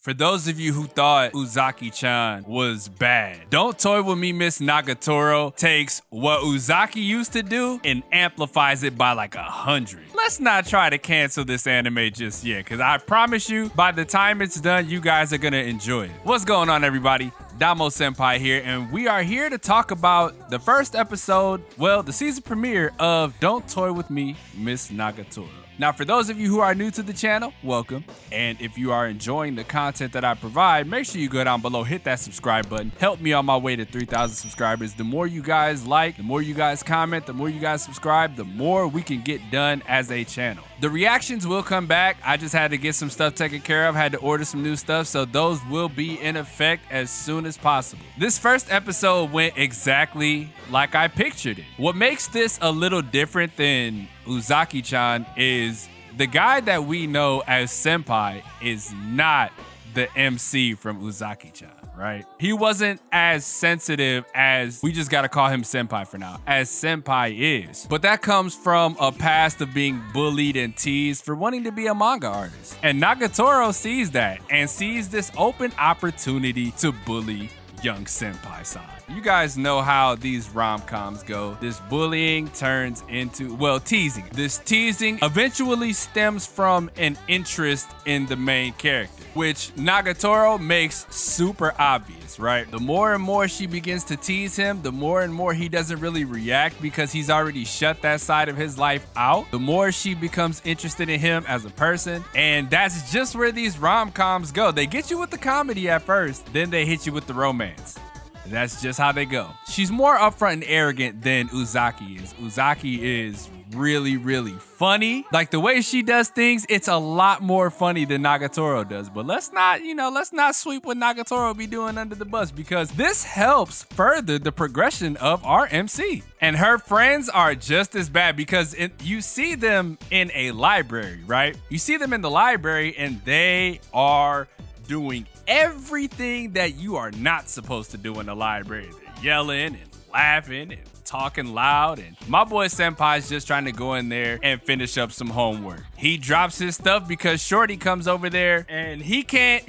For those of you who thought Uzaki-chan was bad, Don't Toy With Me Miss Nagatoro takes what Uzaki used to do and amplifies it by like 100. Let's not try to cancel this anime just yet, because I promise you, by the time it's done, you guys are gonna enjoy it. What's going on, everybody? xDomoSenpaix here, and we are here to talk about the first episode, well, the season premiere of Don't Toy With Me Miss Nagatoro. Now, for those of you who are new to the channel, welcome. And if you are enjoying the content that I provide, make sure you go down below, hit that subscribe button. Help me on my way to 3,000 subscribers. The more you guys like, the more you guys comment, the more you guys subscribe, the more we can get done as a channel. The reactions will come back. I just had to get some stuff taken care of, had to order some new stuff, so those will be in effect as soon as possible. This first episode went exactly like I pictured it. What makes this a little different than Uzaki-chan is the guy that we know as Senpai is not the MC from Uzaki-chan, right? He wasn't as sensitive as, we just gotta call him Senpai for now, as Senpai is. But that comes from a past of being bullied and teased for wanting to be a manga artist. And Nagatoro sees that and sees this open opportunity to bully young Senpai-san. You guys know how these rom-coms go. This bullying turns into, well, teasing. This teasing eventually stems from an interest in the main character, which Nagatoro makes super obvious, right? The more and more she begins to tease him, the more and more he doesn't really react because he's already shut that side of his life out. The more she becomes interested in him as a person, and that's just where these rom-coms go. They get you with the comedy at first, then they hit you with the romance. That's just how they go. She's more upfront and arrogant than Uzaki is. Uzaki is really, really funny. Like the way she does things, it's a lot more funny than Nagatoro does. But let's not sweep what Nagatoro be doing under the bus, because this helps further the progression of our MC. And her friends are just as bad because you see them in a library, right? You see them in the library and they are doing everything that you are not supposed to do in the library. They're yelling and laughing and talking loud, and my boy Senpai is just trying to go in there and finish up some homework. He drops his stuff because Shorty comes over there, and he can't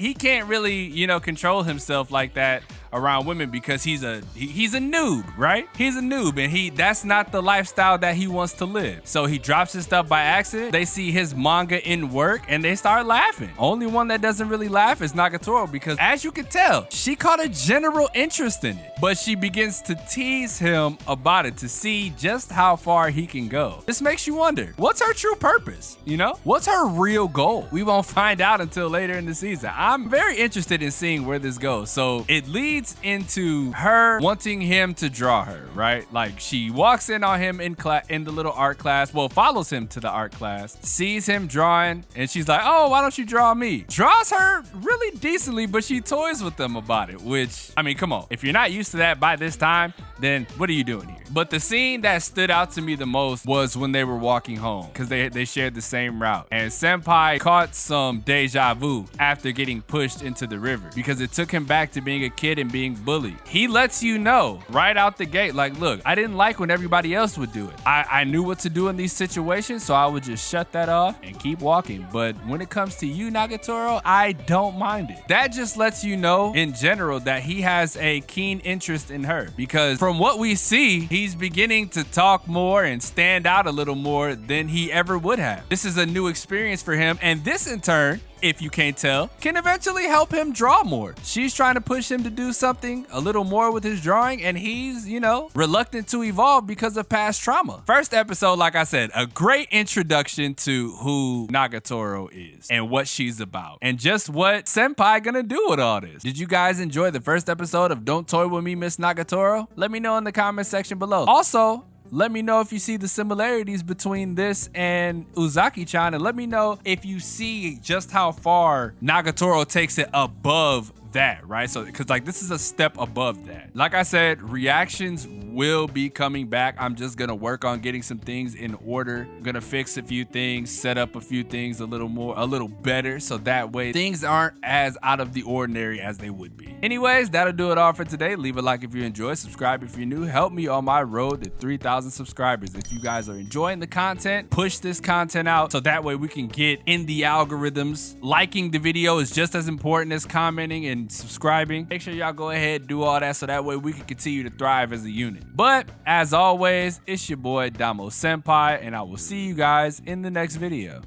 really, control himself like that around women because he's a noob, right? He's a noob, and that's not the lifestyle that he wants to live. So he drops his stuff by accident. They see his manga in work and they start laughing. Only one that doesn't really laugh is Nagatoro, because as you can tell, she caught a general interest in it, but she begins to tease him about it to see just how far he can go. This makes you wonder, what's her true purpose? What's her real goal? We won't find out until later in the season. I'm very interested in seeing where this goes. So it leads into her wanting him to draw her, right? Like she walks in on him in the little art class, well, follows him to the art class, sees him drawing, and she's like, oh, why don't you draw me? Draws her really decently, but she toys with them about it, which, I mean, come on. If you're not used to that by this time, then what are you doing here? But the scene that stood out to me the most was when they were walking home, because they shared the same route. And Senpai caught some deja vu after getting pushed into the river because it took him back to being a kid and being bullied. He lets you know right out the gate, like, look, I didn't like when everybody else would do it. I knew what to do in these situations, so I would just shut that off and keep walking. But when it comes to you, Nagatoro, I don't mind it. That just lets you know in general that he has a keen interest in her, because from what we see, he's beginning to talk more and stand out a little more than he ever would have. This is a new experience for him, and this in turn, if you can't tell, can eventually help him draw more. She's trying to push him to do something a little more with his drawing, and he's, reluctant to evolve because of past trauma. First episode, like I said, a great introduction to who Nagatoro is and what she's about, and just what Senpai gonna do with all this. Did you guys enjoy the first episode of Don't Toy With Me Miss Nagatoro? Let me know in the comment section below. Also, let me know if you see the similarities between this and Uzaki-chan, and let me know if you see just how far Nagatoro takes it above that, right? So, because like this is a step above that. Like I said, reactions will be coming back. I'm just gonna work on getting some things in order. I'm gonna fix a few things, set up a few things a little better, so that way things aren't as out of the ordinary as they would be. Anyways, that'll do it all for today. Leave a like if you enjoyed, subscribe if you're new. Help me on my road to 3,000 subscribers. If you guys are enjoying the content, push this content out so that way we can get in the algorithms. Liking the video is just as important as commenting and subscribing. Make sure y'all go ahead and do all that so that way we can continue to thrive as a unit. But as always, it's your boy XDomoSenpaix, and I will see you guys in the next video.